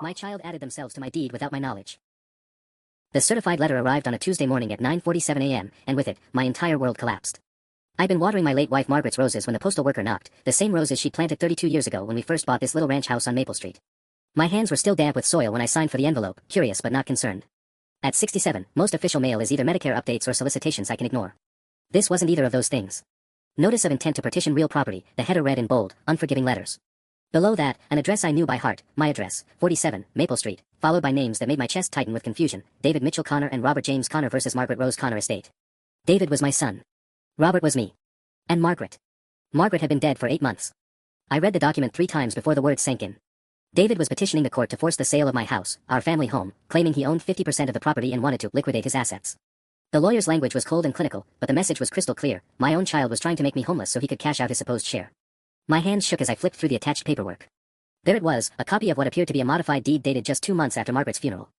My child added themselves to my deed without my knowledge. The certified letter arrived on a Tuesday morning at 9:47 a.m., and with it, my entire world collapsed. I'd been watering my late wife Margaret's roses when the postal worker knocked, the same roses she planted 32 years ago when we first bought this little ranch house on Maple Street. My hands were still damp with soil when I signed for the envelope, curious but not concerned. At 67, most official mail is either Medicare updates or solicitations I can ignore. This wasn't either of those things. Notice of intent to partition real property, the header read in bold, unforgiving letters. Below that, an address I knew by heart, my address, 47, Maple Street, followed by names that made my chest tighten with confusion, David Mitchell Connor and Robert James Connor versus Margaret Rose Connor estate. David was my son. Robert was me. And Margaret. Margaret had been dead for 8 months. I read the document 3 times before the words sank in. David was petitioning the court to force the sale of my house, our family home, claiming he owned 50% of the property and wanted to liquidate his assets. The lawyer's language was cold and clinical, but the message was crystal clear. My own child was trying to make me homeless so he could cash out his supposed share. My hands shook as I flipped through the attached paperwork. There it was, a copy of what appeared to be a modified deed dated just 2 months after Margaret's funeral.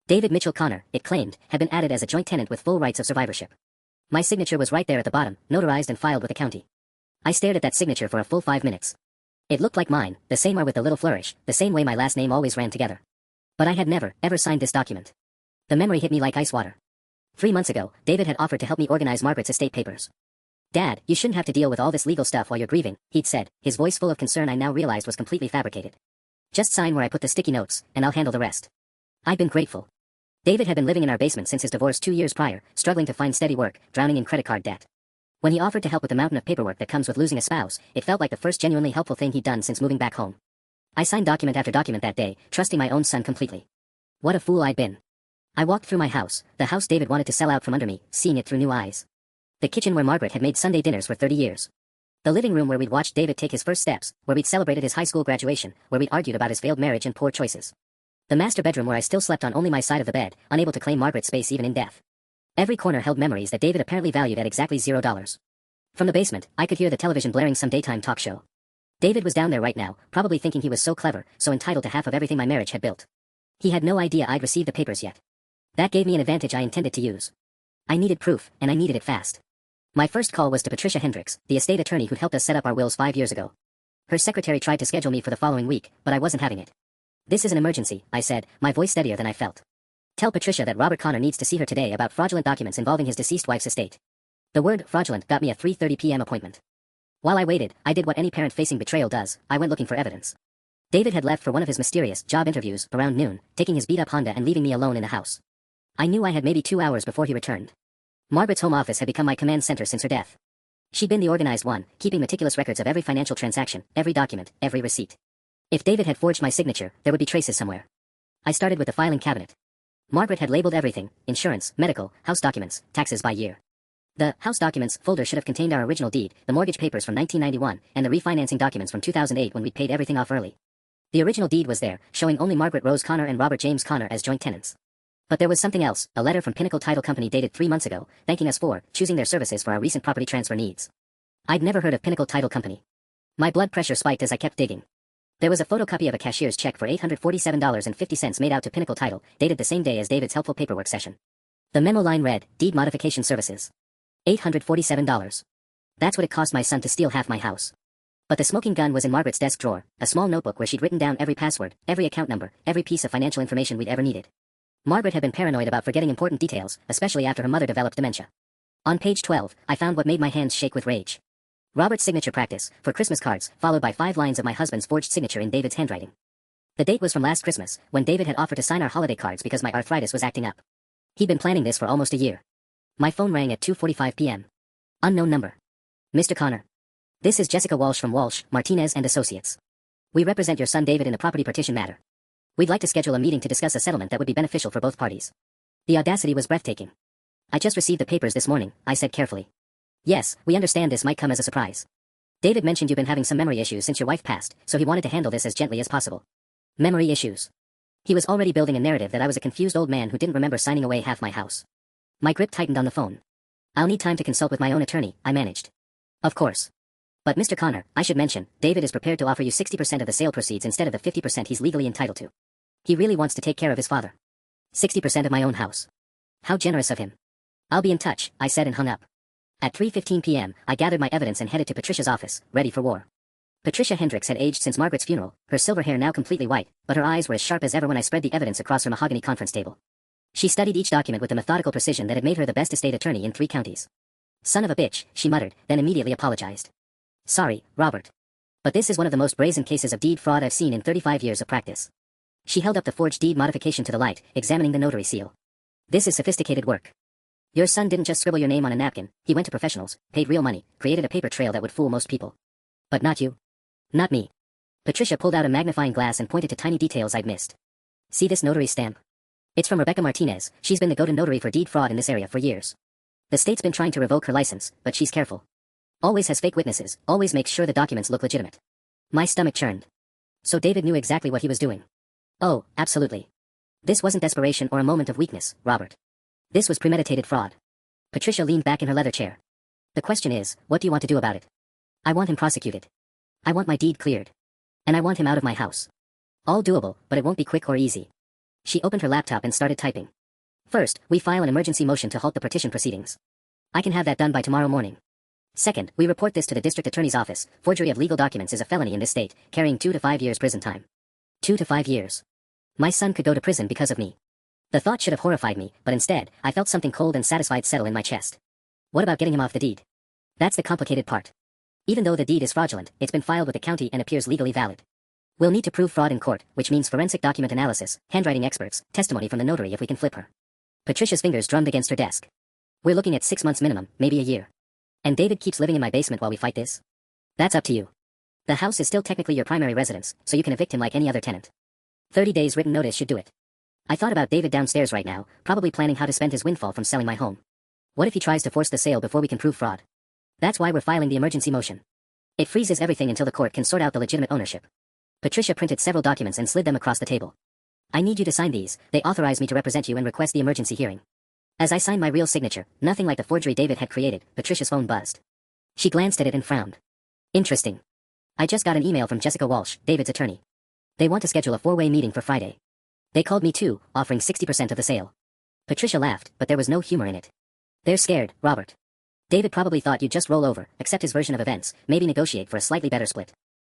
David Mitchell Connor, it claimed, had been added as a joint tenant with full rights of survivorship. My signature was right there at the bottom, notarized and filed with the county. I stared at that signature for a full 5 minutes. It looked like mine, the same R with the little flourish, the same way my last name always ran together. But I had never, ever signed this document. The memory hit me like ice water. 3 months ago, David had offered to help me organize Margaret's estate papers. "Dad, you shouldn't have to deal with all this legal stuff while you're grieving," he'd said, his voice full of concern I now realized was completely fabricated. "Just sign where I put the sticky notes, and I'll handle the rest." I'd been grateful. David had been living in our basement since his divorce 2 years prior, struggling to find steady work, drowning in credit card debt. When he offered to help with the mountain of paperwork that comes with losing a spouse, it felt like the first genuinely helpful thing he'd done since moving back home. I signed document after document that day, trusting my own son completely. What a fool I'd been. I walked through my house, the house David wanted to sell out from under me, seeing it through new eyes. The kitchen where Margaret had made Sunday dinners for 30 years. The living room where we'd watched David take his first steps, where we'd celebrated his high school graduation, where we'd argued about his failed marriage and poor choices. The master bedroom where I still slept on only my side of the bed, unable to claim Margaret's space even in death. Every corner held memories that David apparently valued at exactly $0. From the basement, I could hear the television blaring some daytime talk show. David was down there right now, probably thinking he was so clever, so entitled to half of everything my marriage had built. He had no idea I'd received the papers yet. That gave me an advantage I intended to use. I needed proof, and I needed it fast. My first call was to Patricia Hendricks, the estate attorney who'd helped us set up our wills 5 years ago. Her secretary tried to schedule me for the following week, but I wasn't having it. "This is an emergency," I said, my voice steadier than I felt. "Tell Patricia that Robert Connor needs to see her today about fraudulent documents involving his deceased wife's estate." The word fraudulent got me a 3:30 p.m. appointment. While I waited, I did what any parent facing betrayal does, I went looking for evidence. David had left for one of his mysterious job interviews around noon, taking his beat-up Honda and leaving me alone in the house. I knew I had maybe 2 hours before he returned. Margaret's home office had become my command center since her death. She'd been the organized one, keeping meticulous records of every financial transaction, every document, every receipt. If David had forged my signature, there would be traces somewhere. I started with the filing cabinet. Margaret had labeled everything: insurance, medical, house documents, taxes by year. The house documents folder should have contained our original deed, the mortgage papers from 1991, and the refinancing documents from 2008 when we'd paid everything off early. The original deed was there, showing only Margaret Rose Connor and Robert James Connor as joint tenants. But there was something else, a letter from Pinnacle Title Company dated 3 months ago, thanking us for choosing their services for our recent property transfer needs. I'd never heard of Pinnacle Title Company. My blood pressure spiked as I kept digging. There was a photocopy of a cashier's check for $847.50 made out to Pinnacle Title, dated the same day as David's helpful paperwork session. The memo line read, "Deed Modification Services. $847. That's what it cost my son to steal half my house." But the smoking gun was in Margaret's desk drawer, a small notebook where she'd written down every password, every account number, every piece of financial information we'd ever needed. Margaret had been paranoid about forgetting important details, especially after her mother developed dementia. On page 12, I found what made my hands shake with rage. Robert's signature practice, for Christmas cards, followed by 5 lines of my husband's forged signature in David's handwriting. The date was from last Christmas, when David had offered to sign our holiday cards because my arthritis was acting up. He'd been planning this for almost a year. My phone rang at 2:45 p.m. Unknown number. "Mr. Connor. This is Jessica Walsh from Walsh, Martinez and Associates. We represent your son David in the property partition matter. We'd like to schedule a meeting to discuss a settlement that would be beneficial for both parties." The audacity was breathtaking. "I just received the papers this morning," I said carefully. "Yes, we understand this might come as a surprise. David mentioned you've been having some memory issues since your wife passed, so he wanted to handle this as gently as possible." Memory issues. He was already building a narrative that I was a confused old man who didn't remember signing away half my house. My grip tightened on the phone. "I'll need time to consult with my own attorney," I managed. "Of course. But Mr. Connor, I should mention, David is prepared to offer you 60% of the sale proceeds instead of the 50% he's legally entitled to. He really wants to take care of his father. 60% of my own house. How generous of him." "I'll be in touch," I said and hung up. At 3:15 p.m., I gathered my evidence and headed to Patricia's office, ready for war. Patricia Hendricks had aged since Margaret's funeral, her silver hair now completely white, but her eyes were as sharp as ever when I spread the evidence across her mahogany conference table. She studied each document with the methodical precision that had made her the best estate attorney in 3 counties. Son of a bitch, she muttered, then immediately apologized. Sorry, Robert. But this is one of the most brazen cases of deed fraud I've seen in 35 years of practice. She held up the forged deed modification to the light, examining the notary seal. This is sophisticated work. Your son didn't just scribble your name on a napkin, he went to professionals, paid real money, created a paper trail that would fool most people. But not you. Not me. Patricia pulled out a magnifying glass and pointed to tiny details I'd missed. See this notary stamp? It's from Rebecca Martinez. She's been the go-to notary for deed fraud in this area for years. The state's been trying to revoke her license, but she's careful. Always has fake witnesses, always makes sure the documents look legitimate. My stomach churned. So David knew exactly what he was doing. Oh, absolutely. This wasn't desperation or a moment of weakness, Robert. This was premeditated fraud. Patricia leaned back in her leather chair. The question is, what do you want to do about it? I want him prosecuted. I want my deed cleared. And I want him out of my house. All doable, but it won't be quick or easy. She opened her laptop and started typing. First, we file an emergency motion to halt the partition proceedings. I can have that done by tomorrow morning. Second, we report this to the district attorney's office. Forgery of legal documents is a felony in this state, carrying 2 to 5 years prison time. 2 to 5 years. My son could go to prison because of me. The thought should have horrified me, but instead, I felt something cold and satisfied settle in my chest. What about getting him off the deed? That's the complicated part. Even though the deed is fraudulent, it's been filed with the county and appears legally valid. We'll need to prove fraud in court, which means forensic document analysis, handwriting experts, testimony from the notary if we can flip her. Patricia's fingers drummed against her desk. We're looking at 6 months minimum, maybe a year. And David keeps living in my basement while we fight this? That's up to you. The house is still technically your primary residence, so you can evict him like any other tenant. 30 days written notice should do it. I thought about David downstairs right now, probably planning how to spend his windfall from selling my home. What if he tries to force the sale before we can prove fraud? That's why we're filing the emergency motion. It freezes everything until the court can sort out the legitimate ownership. Patricia printed several documents and slid them across the table. I need you to sign these. They authorize me to represent you and request the emergency hearing. As I signed my real signature, nothing like the forgery David had created, Patricia's phone buzzed. She glanced at it and frowned. Interesting. I just got an email from Jessica Walsh, David's attorney. They want to schedule a 4-way meeting for Friday. They called me too, offering 60% of the sale. Patricia laughed, but there was no humor in it. They're scared, Robert. David probably thought you'd just roll over, accept his version of events, maybe negotiate for a slightly better split.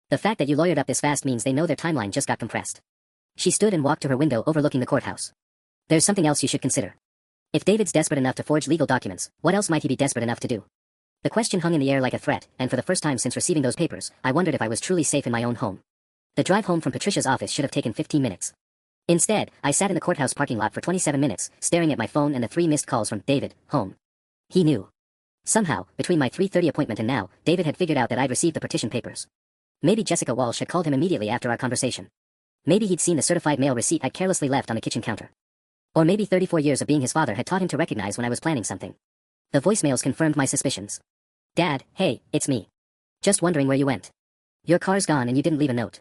The fact that you lawyered up this fast means they know their timeline just got compressed. She stood and walked to her window overlooking the courthouse. There's something else you should consider. If David's desperate enough to forge legal documents, what else might he be desperate enough to do? The question hung in the air like a threat, and for the first time since receiving those papers, I wondered if I was truly safe in my own home. The drive home from Patricia's office should have taken 15 minutes. Instead, I sat in the courthouse parking lot for 27 minutes, staring at my phone and the 3 missed calls from David, home. He knew. Somehow, between my 3:30 appointment and now, David had figured out that I'd received the partition papers. Maybe Jessica Walsh had called him immediately after our conversation. Maybe he'd seen the certified mail receipt I'd carelessly left on the kitchen counter. Or maybe 34 years of being his father had taught him to recognize when I was planning something. The voicemails confirmed my suspicions. Dad, hey, it's me. Just wondering where you went. Your car's gone and you didn't leave a note.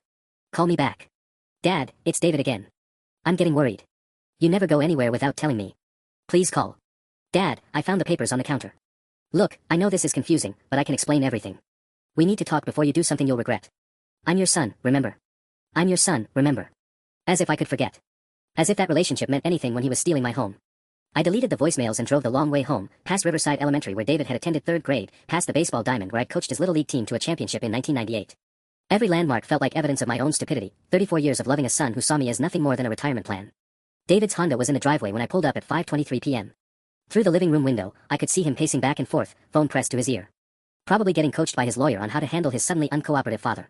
Call me back. Dad, it's David again. I'm getting worried. You never go anywhere without telling me. Please call. Dad, I found the papers on the counter. Look, I know this is confusing, but I can explain everything. We need to talk before you do something you'll regret. I'm your son, remember? I'm your son, remember? As if I could forget. As if that relationship meant anything when he was stealing my home. I deleted the voicemails and drove the long way home, past Riverside Elementary where David had attended 3rd grade, past the baseball diamond where I'd coached his little league team to a championship in 1998. Every landmark felt like evidence of my own stupidity, 34 years of loving a son who saw me as nothing more than a retirement plan. David's Honda was in the driveway when I pulled up at 5:23 p.m. Through the living room window, I could see him pacing back and forth, phone pressed to his ear. Probably getting coached by his lawyer on how to handle his suddenly uncooperative father.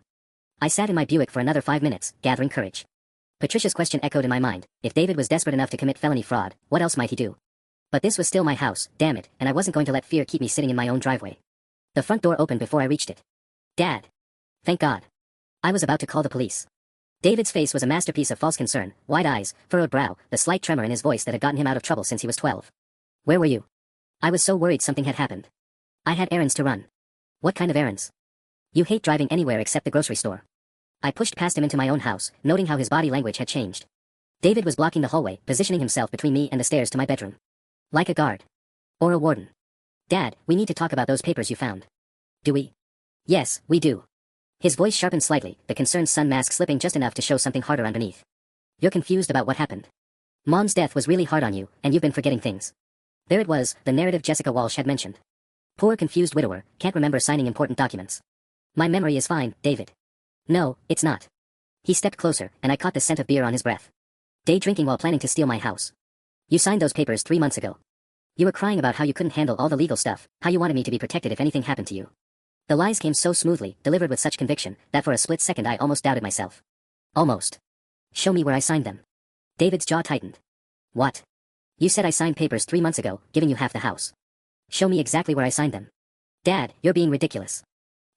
I sat in my Buick for another 5 minutes, gathering courage. Patricia's question echoed in my mind. If David was desperate enough to commit felony fraud, what else might he do? But this was still my house, damn it, and I wasn't going to let fear keep me sitting in my own driveway. The front door opened before I reached it. Dad. Thank God. I was about to call the police. David's face was a masterpiece of false concern, wide eyes, furrowed brow, the slight tremor in his voice that had gotten him out of trouble since he was 12. Where were you? I was so worried something had happened. I had errands to run. What kind of errands? You hate driving anywhere except the grocery store. I pushed past him into my own house, noting how his body language had changed. David was blocking the hallway, positioning himself between me and the stairs to my bedroom. Like a guard. Or a warden. Dad, we need to talk about those papers you found. Do we? Yes, we do. His voice sharpened slightly, the concerned sun mask slipping just enough to show something harder underneath. You're confused about what happened. Mom's death was really hard on you, and you've been forgetting things. There it was, the narrative Jessica Walsh had mentioned. Poor confused widower, can't remember signing important documents. My memory is fine, David. No, it's not. He stepped closer, and I caught the scent of beer on his breath. Day drinking while planning to steal my house. You signed those papers 3 months ago. You were crying about how you couldn't handle all the legal stuff, how you wanted me to be protected if anything happened to you. The lies came so smoothly, delivered with such conviction, that for a split second I almost doubted myself. Almost. Show me where I signed them. David's jaw tightened. What? You said I signed papers 3 months ago, giving you half the house. Show me exactly where I signed them. Dad, you're being ridiculous.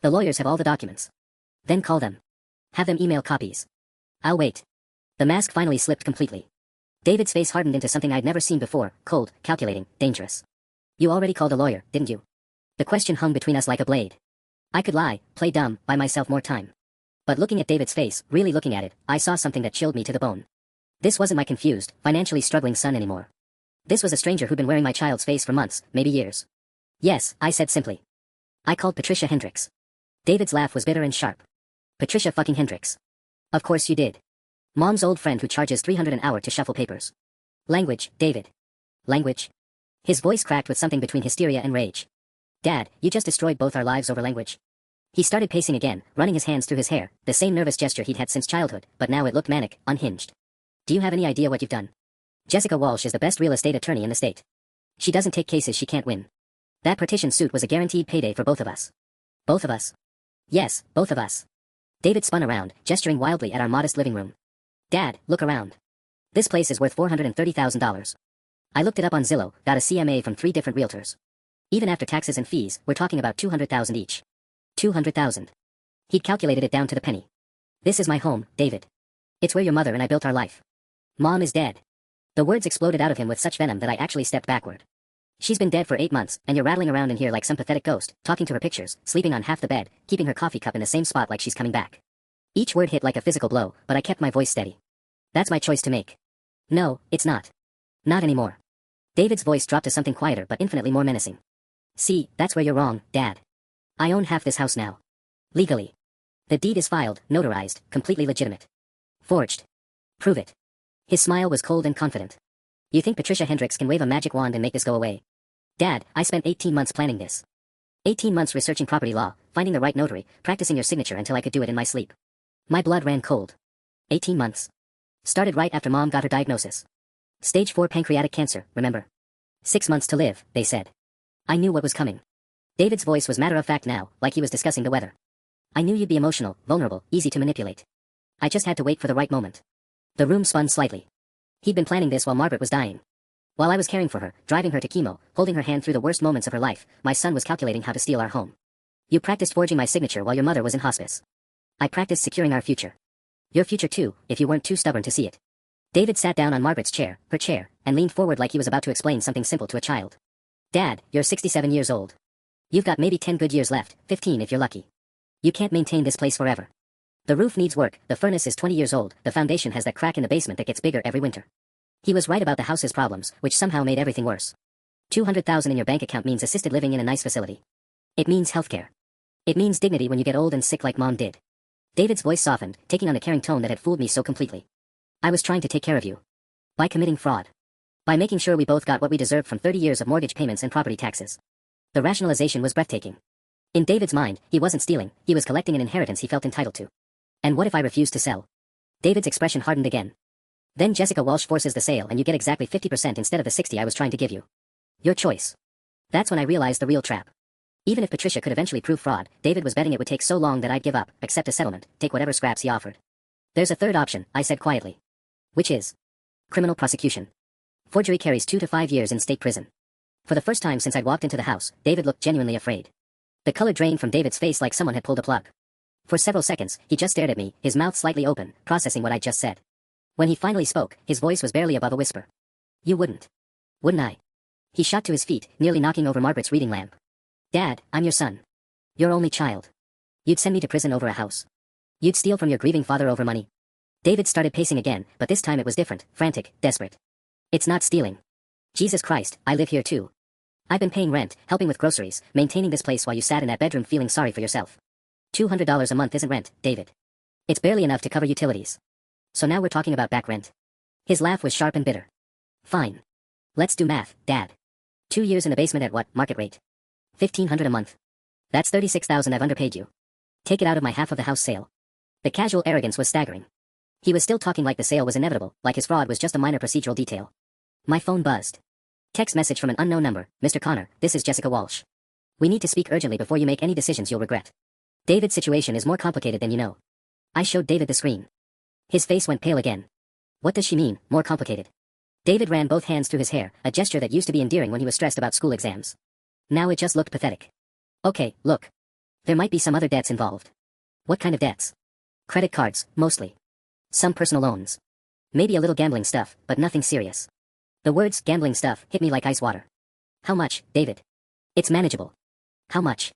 The lawyers have all the documents. Then call them. Have them email copies. I'll wait. The mask finally slipped completely. David's face hardened into something I'd never seen before, cold, calculating, dangerous. You already called a lawyer, didn't you? The question hung between us like a blade. I could lie, play dumb, buy myself more time. But looking at David's face, really looking at it, I saw something that chilled me to the bone. This wasn't my confused, financially struggling son anymore. This was a stranger who'd been wearing my child's face for months, maybe years. Yes, I said simply. I called Patricia Hendricks. David's laugh was bitter and sharp. Patricia fucking Hendricks. Of course you did. Mom's old friend who charges $300 an hour to shuffle papers. Language, David. Language. His voice cracked with something between hysteria and rage. Dad, you just destroyed both our lives over language. He started pacing again, running his hands through his hair, the same nervous gesture he'd had since childhood, but now it looked manic, unhinged. Do you have any idea what you've done? Jessica Walsh is the best real estate attorney in the state. She doesn't take cases she can't win. That partition suit was a guaranteed payday for both of us. Both of us? Yes, both of us. David spun around, gesturing wildly at our modest living room. Dad, look around. This place is worth $430,000. I looked it up on Zillow, got a CMA from 3 different realtors. Even after taxes and fees, we're talking about $200,000 each. $200,000. He'd calculated it down to the penny. This is my home, David. It's where your mother and I built our life. Mom is dead. The words exploded out of him with such venom that I actually stepped backward. She's been dead for 8 months, and you're rattling around in here like some pathetic ghost, talking to her pictures, sleeping on half the bed, keeping her coffee cup in the same spot like she's coming back. Each word hit like a physical blow, but I kept my voice steady. That's my choice to make. No, it's not. Not anymore. David's voice dropped to something quieter but infinitely more menacing. See, that's where you're wrong, Dad. I own half this house now. Legally. The deed is filed, notarized, completely legitimate. Forged. Prove it. His smile was cold and confident. You think Patricia Hendricks can wave a magic wand and make this go away? Dad, I spent 18 months planning this. 18 months researching property law, finding the right notary, practicing your signature until I could do it in my sleep. My blood ran cold. 18 months. Started right after Mom got her diagnosis. Stage 4 pancreatic cancer, remember? 6 months to live, they said. I knew what was coming. David's voice was matter-of-fact now, like he was discussing the weather. I knew you'd be emotional, vulnerable, easy to manipulate. I just had to wait for the right moment. The room spun slightly. He'd been planning this while Margaret was dying. While I was caring for her, driving her to chemo, holding her hand through the worst moments of her life, my son was calculating how to steal our home. You practiced forging my signature while your mother was in hospice. I practiced securing our future. Your future too, if you weren't too stubborn to see it. David sat down on Margaret's chair, her chair, and leaned forward like he was about to explain something simple to a child. Dad, you're 67 years old. You've got maybe 10 good years left, 15 if you're lucky. You can't maintain this place forever. The roof needs work, the furnace is 20 years old, the foundation has that crack in the basement that gets bigger every winter. He was right about the house's problems, which somehow made everything worse. $200,000 in your bank account means assisted living in a nice facility. It means healthcare. It means dignity when you get old and sick like Mom did. David's voice softened, taking on the caring tone that had fooled me so completely. I was trying to take care of you. By committing fraud. By making sure we both got what we deserved from 30 years of mortgage payments and property taxes. The rationalization was breathtaking. In David's mind, he wasn't stealing, he was collecting an inheritance he felt entitled to. And what if I refused to sell? David's expression hardened again. Then Jessica Walsh forces the sale and you get exactly 50% instead of the 60 I was trying to give you. Your choice. That's when I realized the real trap. Even if Patricia could eventually prove fraud, David was betting it would take so long that I'd give up, accept a settlement, take whatever scraps he offered. There's a third option, I said quietly. Which is criminal prosecution. Forgery carries 2 to 5 years in state prison. For the first time since I'd walked into the house, David looked genuinely afraid. The color drained from David's face like someone had pulled a plug. For several seconds, he just stared at me, his mouth slightly open, processing what I'd just said. When he finally spoke, his voice was barely above a whisper. You wouldn't. Wouldn't I? He shot to his feet, nearly knocking over Margaret's reading lamp. Dad, I'm your son. Your only child. You'd send me to prison over a house. You'd steal from your grieving father over money. David started pacing again, but this time it was different, frantic, desperate. It's not stealing. Jesus Christ, I live here too. I've been paying rent, helping with groceries, maintaining this place while you sat in that bedroom feeling sorry for yourself. $200 a month isn't rent, David. It's barely enough to cover utilities. So now we're talking about back rent. His laugh was sharp and bitter. Fine. Let's do math, Dad. 2 years in the basement at what, market rate? $1,500 a month. That's $36,000 I've underpaid you. Take it out of my half of the house sale. The casual arrogance was staggering. He was still talking like the sale was inevitable, like his fraud was just a minor procedural detail. My phone buzzed. Text message from an unknown number. Mr. Connor, this is Jessica Walsh. We need to speak urgently before you make any decisions you'll regret. David's situation is more complicated than you know. I showed David the screen. His face went pale again. What does she mean, more complicated? David ran both hands through his hair, a gesture that used to be endearing when he was stressed about school exams. Now it just looked pathetic. Okay, look. There might be some other debts involved. What kind of debts? Credit cards, mostly. Some personal loans. Maybe a little gambling stuff, but nothing serious. The words gambling stuff hit me like ice water. How much, David? It's manageable. How much?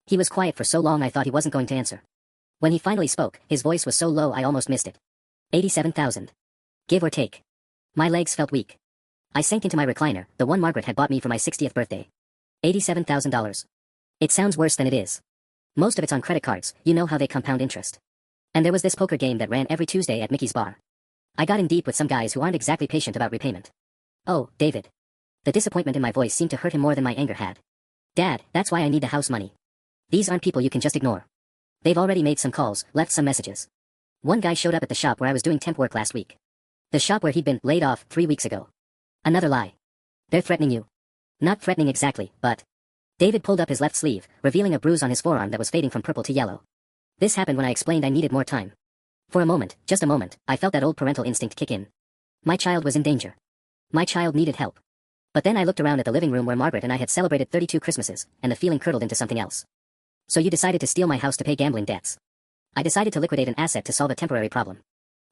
He was quiet for so long I thought he wasn't going to answer. When he finally spoke, his voice was so low I almost missed it. 87,000. Give or take. My legs felt weak. I sank into my recliner, the one Margaret had bought me for my 60th birthday. $87,000. It sounds worse than it is. Most of it's on credit cards, you know how they compound interest. And there was this poker game that ran every Tuesday at Mickey's bar. I got in deep with some guys who aren't exactly patient about repayment. Oh, David. The disappointment in my voice seemed to hurt him more than my anger had. Dad, that's why I need the house money. These aren't people you can just ignore. They've already made some calls, left some messages. One guy showed up at the shop where I was doing temp work last week. The shop where he'd been laid off 3 weeks ago. Another lie. They're threatening you. Not threatening exactly, but... David pulled up his left sleeve, revealing a bruise on his forearm that was fading from purple to yellow. This happened when I explained I needed more time. For a moment, just a moment, I felt that old parental instinct kick in. My child was in danger. My child needed help. But then I looked around at the living room where Margaret and I had celebrated 32 Christmases, and the feeling curdled into something else. So you decided to steal my house to pay gambling debts. I decided to liquidate an asset to solve a temporary problem.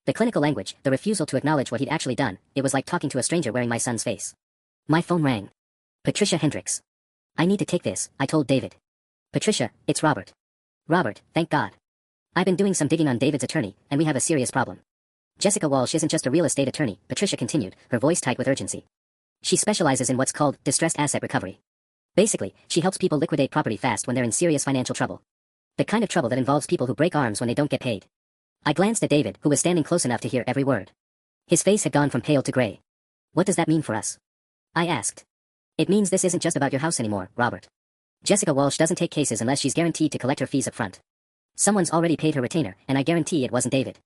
The clinical language, the refusal to acknowledge what he'd actually done, it was like talking to a stranger wearing my son's face. My phone rang. Patricia Hendricks. I need to take this, I told David. Patricia, it's Robert. Robert, thank God. I've been doing some digging on David's attorney, and we have a serious problem. Jessica Walsh isn't just a real estate attorney, Patricia continued, her voice tight with urgency. She specializes in what's called distressed asset recovery. Basically, she helps people liquidate property fast when they're in serious financial trouble. The kind of trouble that involves people who break arms when they don't get paid. I glanced at David, who was standing close enough to hear every word. His face had gone from pale to gray. What does that mean for us? I asked. It means this isn't just about your house anymore, Robert. Jessica Walsh doesn't take cases unless she's guaranteed to collect her fees up front. Someone's already paid her retainer, and I guarantee it wasn't David.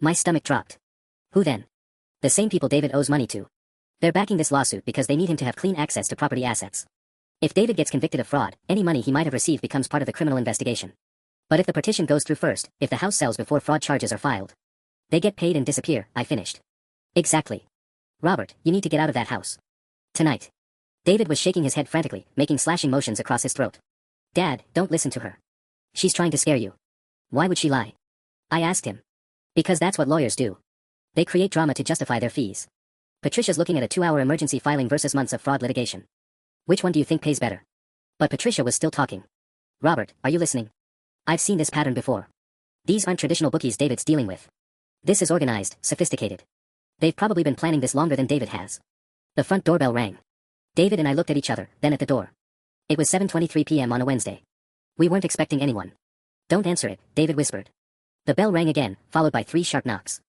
My stomach dropped. Who then? The same people David owes money to. They're backing this lawsuit because they need him to have clean access to property assets. If David gets convicted of fraud, any money he might have received becomes part of the criminal investigation. But if the petition goes through first, if the house sells before fraud charges are filed, they get paid and disappear, I finished. Exactly. Robert, you need to get out of that house. Tonight. David was shaking his head frantically, making slashing motions across his throat. Dad, don't listen to her. She's trying to scare you. Why would she lie? I asked him. Because that's what lawyers do. They create drama to justify their fees. Patricia's looking at a 2-hour emergency filing versus months of fraud litigation. Which one do you think pays better? But Patricia was still talking. Robert, are you listening? I've seen this pattern before. These aren't traditional bookies David's dealing with. This is organized, sophisticated. They've probably been planning this longer than David has. The front doorbell rang. David and I looked at each other, then at the door. It was 7:23 p.m. on a Wednesday. We weren't expecting anyone. Don't answer it, David whispered. The bell rang again, followed by 3 sharp knocks.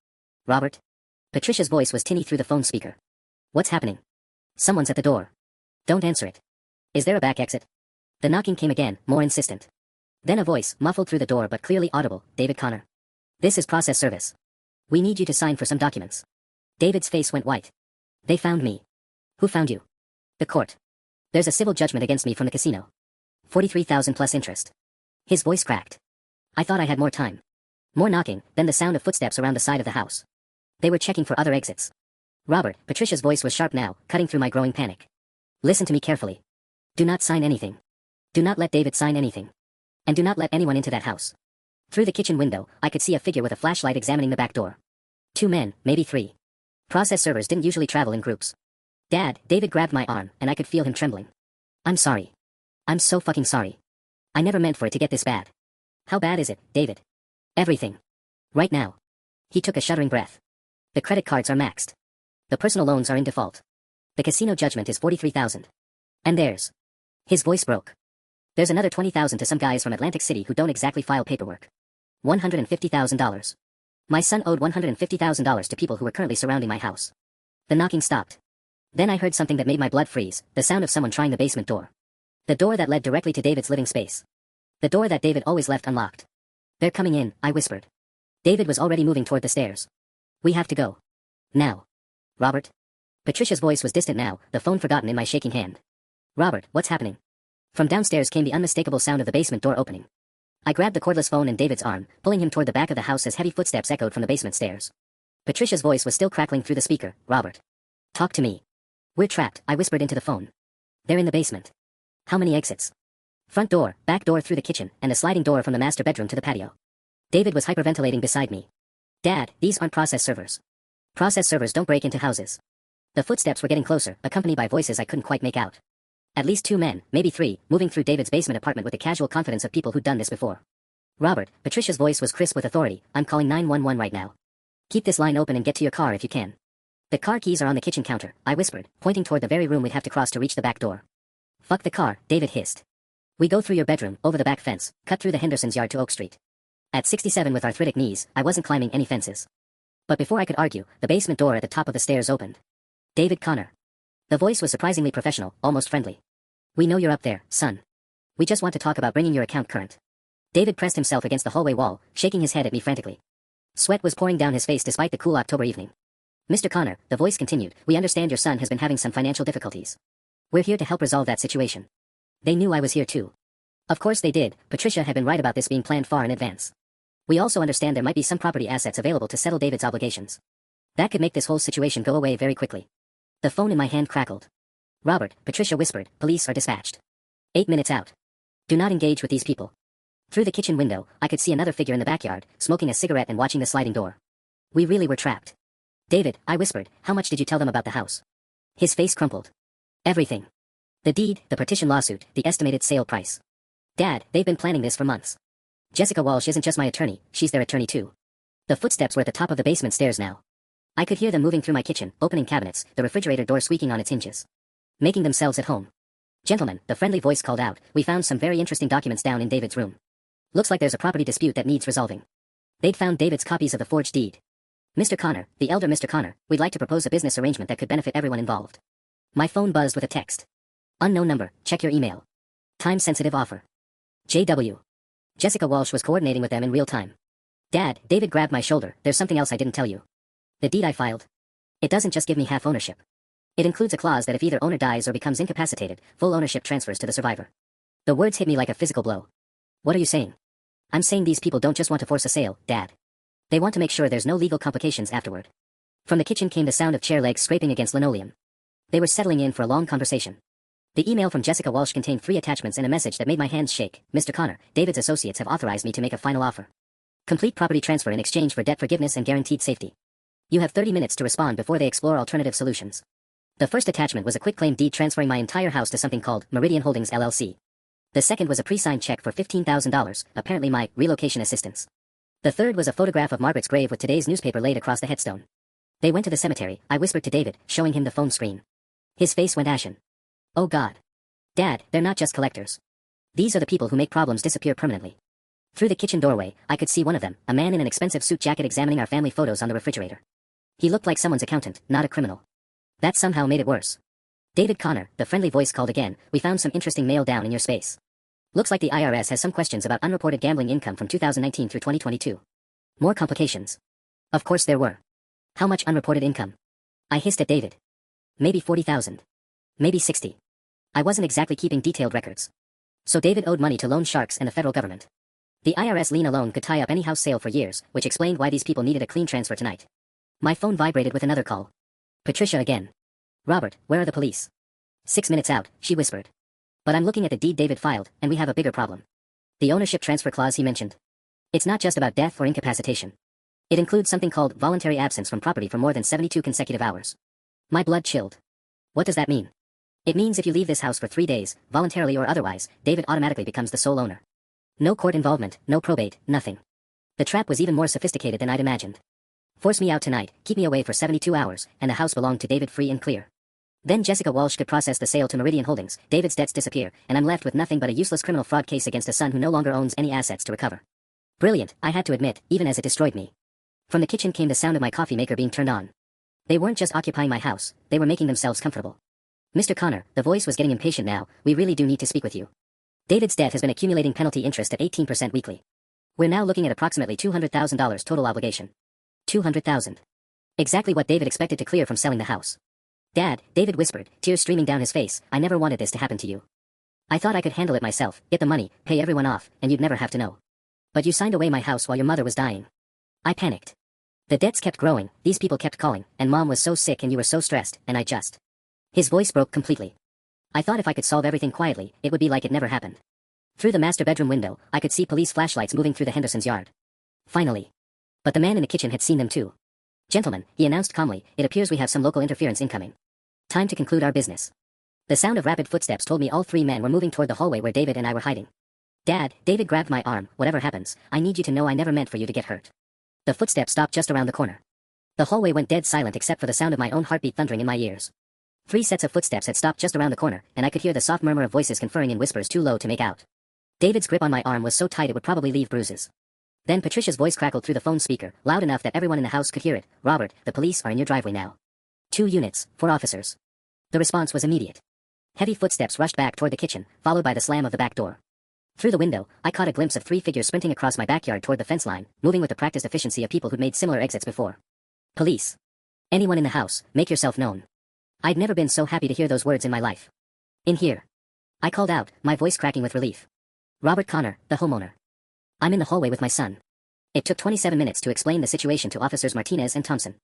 Robert? Patricia's voice was tinny through the phone speaker. What's happening? Someone's at the door. Don't answer it. Is there a back exit? The knocking came again, more insistent. Then a voice, muffled through the door but clearly audible, David Connor. This is process service. We need you to sign for some documents. David's face went white. They found me. Who found you? The court. There's a civil judgment against me from the casino. 43,000 plus interest. His voice cracked. I thought I had more time. More knocking, then the sound of footsteps around the side of the house. They were checking for other exits. Robert, Patricia's voice was sharp now, cutting through my growing panic. Listen to me carefully. Do not sign anything. Do not let David sign anything. And do not let anyone into that house. Through the kitchen window, I could see a figure with a flashlight examining the back door. 2 men, maybe 3. Process servers didn't usually travel in groups. Dad, David grabbed my arm, and I could feel him trembling. I'm sorry. I'm so fucking sorry. I never meant for it to get this bad. How bad is it, David? Everything. Right now. He took a shuddering breath. The credit cards are maxed. The personal loans are in default. The casino judgment is 43,000. And there's. His voice broke. There's another 20,000 to some guys from Atlantic City who don't exactly file paperwork. $150,000. My son owed $150,000 to people who were currently surrounding my house. The knocking stopped. Then I heard something that made my blood freeze, the sound of someone trying the basement door. The door that led directly to David's living space. The door that David always left unlocked. They're coming in, I whispered. David was already moving toward the stairs. We have to go. Now. Robert? Patricia's voice was distant now, the phone forgotten in my shaking hand. Robert, what's happening? From downstairs came the unmistakable sound of the basement door opening. I grabbed the cordless phone in David's arm, pulling him toward the back of the house as heavy footsteps echoed from the basement stairs. Patricia's voice was still crackling through the speaker. Robert. Talk to me. We're trapped, I whispered into the phone. They're in the basement. How many exits? Front door, back door through the kitchen, and a sliding door from the master bedroom to the patio. David was hyperventilating beside me. Dad, these aren't process servers. Process servers don't break into houses. The footsteps were getting closer, accompanied by voices I couldn't quite make out. At least 2 men, maybe 3, moving through David's basement apartment with the casual confidence of people who'd done this before. Robert, Patricia's voice was crisp with authority, I'm calling 911 right now. Keep this line open and get to your car if you can. The car keys are on the kitchen counter, I whispered, pointing toward the very room we'd have to cross to reach the back door. Fuck the car, David hissed. We go through your bedroom, over the back fence, cut through the Henderson's yard to Oak Street. At 67 with arthritic knees, I wasn't climbing any fences. But before I could argue, the basement door at the top of the stairs opened. David Connor. The voice was surprisingly professional, almost friendly. We know you're up there, son. We just want to talk about bringing your account current. David pressed himself against the hallway wall, shaking his head at me frantically. Sweat was pouring down his face despite the cool October evening. Mr. Connor, the voice continued, we understand your son has been having some financial difficulties. We're here to help resolve that situation. They knew I was here too. Of course they did, Patricia had been right about this being planned far in advance. We also understand there might be some property assets available to settle David's obligations. That could make this whole situation go away very quickly. The phone in my hand crackled. Robert, Patricia whispered, police are dispatched. 8 minutes out. Do not engage with these people. Through the kitchen window, I could see another figure in the backyard, smoking a cigarette and watching the sliding door. We really were trapped. David, I whispered, how much did you tell them about the house? His face crumpled. Everything. The deed, the partition lawsuit, the estimated sale price. Dad, they've been planning this for months. Jessica Walsh isn't just my attorney, she's their attorney too. The footsteps were at the top of the basement stairs now. I could hear them moving through my kitchen, opening cabinets, the refrigerator door squeaking on its hinges. Making themselves at home. Gentlemen, the friendly voice called out, we found some very interesting documents down in David's room. Looks like there's a property dispute that needs resolving. They'd found David's copies of the forged deed. Mr. Connor, the elder Mr. Connor, we'd like to propose a business arrangement that could benefit everyone involved. My phone buzzed with a text. Unknown number, check your email. Time-sensitive offer. JW. Jessica Walsh was coordinating with them in real time. Dad, David grabbed my shoulder, there's something else I didn't tell you. The deed I filed. It doesn't just give me half ownership. It includes a clause that if either owner dies or becomes incapacitated, full ownership transfers to the survivor. The words hit me like a physical blow. What are you saying? I'm saying these people don't just want to force a sale, Dad. They want to make sure there's no legal complications afterward. From the kitchen came the sound of chair legs scraping against linoleum. They were settling in for a long conversation. The email from Jessica Walsh contained 3 attachments and a message that made my hands shake. Mr. Connor, David's associates have authorized me to make a final offer. Complete property transfer in exchange for debt forgiveness and guaranteed safety. You have 30 minutes to respond before they explore alternative solutions. The first attachment was a quitclaim deed transferring my entire house to something called Meridian Holdings LLC. The second was a pre-signed check for $15,000, apparently my relocation assistance. The third was a photograph of Margaret's grave with today's newspaper laid across the headstone. They went to the cemetery, I whispered to David, showing him the phone screen. His face went ashen. Oh God. Dad, they're not just collectors. These are the people who make problems disappear permanently. Through the kitchen doorway, I could see one of them, a man in an expensive suit jacket examining our family photos on the refrigerator. He looked like someone's accountant, not a criminal. That somehow made it worse. David Connor, the friendly voice called again, we found some interesting mail down in your space. Looks like the IRS has some questions about unreported gambling income from 2019 through 2022. More complications. Of course there were. How much unreported income? I hissed at David. Maybe 40,000. Maybe 60. I wasn't exactly keeping detailed records. So David owed money to loan sharks and the federal government. The IRS lien alone could tie up any house sale for years, which explained why these people needed a clean transfer tonight. My phone vibrated with another call. Patricia again. Robert, where are the police? 6 minutes out, she whispered. But I'm looking at the deed David filed, and we have a bigger problem. The ownership transfer clause he mentioned. It's not just about death or incapacitation. It includes something called voluntary absence from property for more than 72 consecutive hours. My blood chilled. What does that mean? It means if you leave this house for 3 days, voluntarily or otherwise, David automatically becomes the sole owner. No court involvement, no probate, nothing. The trap was even more sophisticated than I'd imagined. Force me out tonight, keep me away for 72 hours, and the house belonged to David free and clear. Then Jessica Walsh could process the sale to Meridian Holdings, David's debts disappear, and I'm left with nothing but a useless criminal fraud case against a son who no longer owns any assets to recover. Brilliant, I had to admit, even as it destroyed me. From the kitchen came the sound of my coffee maker being turned on. They weren't just occupying my house, they were making themselves comfortable. Mr. Connor, the voice was getting impatient now, we really do need to speak with you. David's debt has been accumulating penalty interest at 18% weekly. We're now looking at approximately $200,000 total obligation. 200,000. Exactly what David expected to clear from selling the house. Dad, David whispered, tears streaming down his face, I never wanted this to happen to you. I thought I could handle it myself, get the money, pay everyone off, and you'd never have to know. But you signed away my house while your mother was dying. I panicked. The debts kept growing, these people kept calling, and Mom was so sick and you were so stressed, and I just... His voice broke completely. I thought if I could solve everything quietly, it would be like it never happened. Through the master bedroom window, I could see police flashlights moving through the Hendersons' yard. Finally. But the man in the kitchen had seen them too. Gentlemen, he announced calmly, it appears we have some local interference incoming. Time to conclude our business. The sound of rapid footsteps told me all three men were moving toward the hallway where David and I were hiding. Dad, David grabbed my arm, whatever happens, I need you to know I never meant for you to get hurt. The footsteps stopped just around the corner. The hallway went dead silent except for the sound of my own heartbeat thundering in my ears. 3 sets of footsteps had stopped just around the corner, and I could hear the soft murmur of voices conferring in whispers too low to make out. David's grip on my arm was so tight it would probably leave bruises. Then Patricia's voice crackled through the phone speaker, loud enough that everyone in the house could hear it. Robert, the police are in your driveway now. 2 units, 4 officers. The response was immediate. Heavy footsteps rushed back toward the kitchen, followed by the slam of the back door. Through the window, I caught a glimpse of 3 figures sprinting across my backyard toward the fence line, moving with the practiced efficiency of people who'd made similar exits before. Police. Anyone in the house, make yourself known. I'd never been so happy to hear those words in my life. In here. I called out, my voice cracking with relief. Robert Connor, the homeowner. I'm in the hallway with my son. It took 27 minutes to explain the situation to Officers Martinez and Thompson.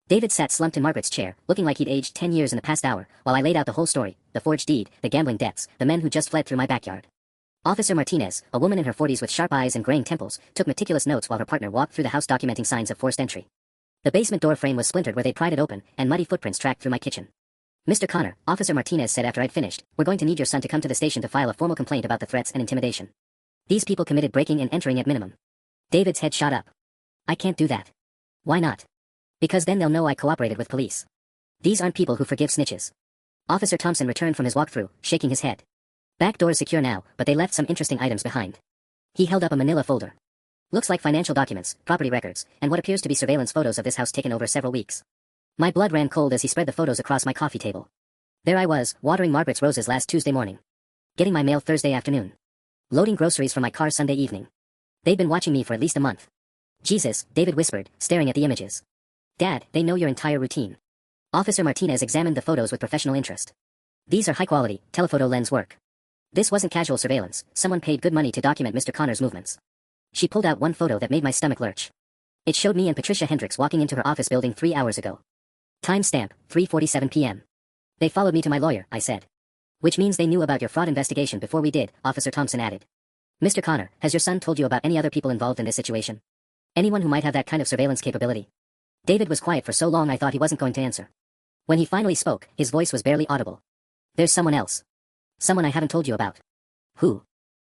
David sat slumped in Margaret's chair, looking like he'd aged 10 years in the past hour, while I laid out the whole story, the forged deed, the gambling debts, the men who just fled through my backyard. Officer Martinez, a woman in her 40s with sharp eyes and graying temples, took meticulous notes while her partner walked through the house documenting signs of forced entry. The basement door frame was splintered where they pried it open, and muddy footprints tracked through my kitchen. Mr. Connor, Officer Martinez said after I'd finished, we're going to need your son to come to the station to file a formal complaint about the threats and intimidation. These people committed breaking and entering at minimum. David's head shot up. I can't do that. Why not? Because then they'll know I cooperated with police. These aren't people who forgive snitches. Officer Thompson returned from his walkthrough, shaking his head. Back door's secure now, but they left some interesting items behind. He held up a manila folder. Looks like financial documents, property records, and what appears to be surveillance photos of this house taken over several weeks. My blood ran cold as he spread the photos across my coffee table. There I was, watering Margaret's roses last Tuesday morning. Getting my mail Thursday afternoon. Loading groceries from my car Sunday evening. They'd been watching me for at least a month. Jesus, David whispered, staring at the images. Dad, they know your entire routine. Officer Martinez examined the photos with professional interest. These are high-quality, telephoto lens work. This wasn't casual surveillance, someone paid good money to document Mr. Connor's movements. She pulled out one photo that made my stomach lurch. It showed me and Patricia Hendricks walking into her office building 3 hours ago. Timestamp, 3:47 p.m. They followed me to my lawyer, I said. Which means they knew about your fraud investigation before we did, Officer Thompson added. Mr. Connor, has your son told you about any other people involved in this situation? Anyone who might have that kind of surveillance capability? David was quiet for so long I thought he wasn't going to answer. When he finally spoke, his voice was barely audible. There's someone else. Someone I haven't told you about. Who?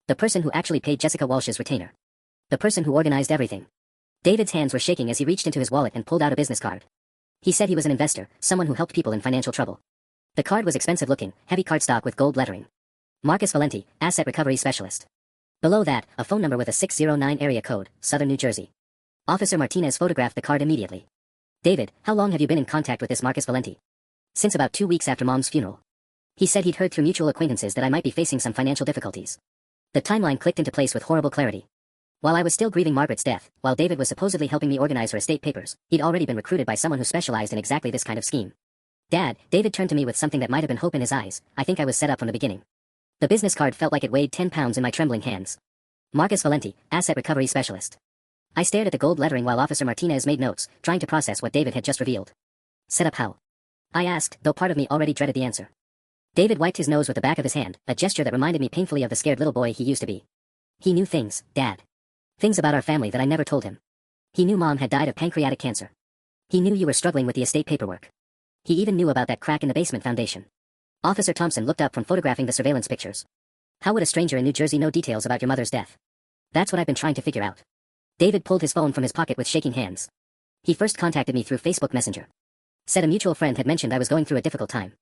The person who actually paid Jessica Walsh's retainer. The person who organized everything. David's hands were shaking as he reached into his wallet and pulled out a business card. He said he was an investor, someone who helped people in financial trouble. The card was expensive looking, heavy cardstock with gold lettering. Marcus Valenti, Asset Recovery Specialist. Below that, a phone number with a 609 area code, Southern New Jersey. Officer Martinez photographed the card immediately. David, how long have you been in contact with this Marcus Valenti? Since about 2 weeks after Mom's funeral. He said he'd heard through mutual acquaintances that I might be facing some financial difficulties. The timeline clicked into place with horrible clarity. While I was still grieving Margaret's death, while David was supposedly helping me organize her estate papers, he'd already been recruited by someone who specialized in exactly this kind of scheme. Dad, David turned to me with something that might have been hope in his eyes. I think I was set up from the beginning. The business card felt like it weighed 10 pounds in my trembling hands. Marcus Valenti, Asset Recovery Specialist. I stared at the gold lettering while Officer Martinez made notes, trying to process what David had just revealed. Set up how? I asked, though part of me already dreaded the answer. David wiped his nose with the back of his hand, a gesture that reminded me painfully of the scared little boy he used to be. He knew things, Dad. Things about our family that I never told him. He knew Mom had died of pancreatic cancer. He knew you were struggling with the estate paperwork. He even knew about that crack in the basement foundation. Officer Thompson looked up from photographing the surveillance pictures. How would a stranger in New Jersey know details about your mother's death? That's what I've been trying to figure out. David pulled his phone from his pocket with shaking hands. He first contacted me through Facebook Messenger. Said a mutual friend had mentioned I was going through a difficult time.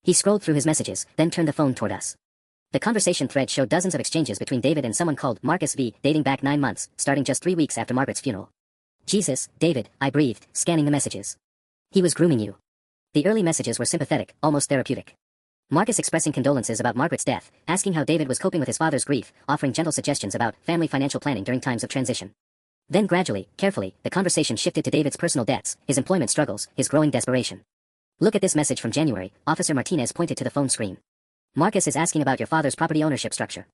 He scrolled through his messages, then turned the phone toward us. The conversation thread showed dozens of exchanges between David and someone called Marcus V, dating back 9 months, starting just 3 weeks after Margaret's funeral. Jesus, David, I breathed, scanning the messages. He was grooming you. The early messages were sympathetic, almost therapeutic. Marcus expressing condolences about Margaret's death, asking how David was coping with his father's grief, offering gentle suggestions about family financial planning during times of transition. Then gradually, carefully, the conversation shifted to David's personal debts, his employment struggles, his growing desperation. Look at this message from January, Officer Martinez pointed to the phone screen. Marcus is asking about your father's property ownership structure.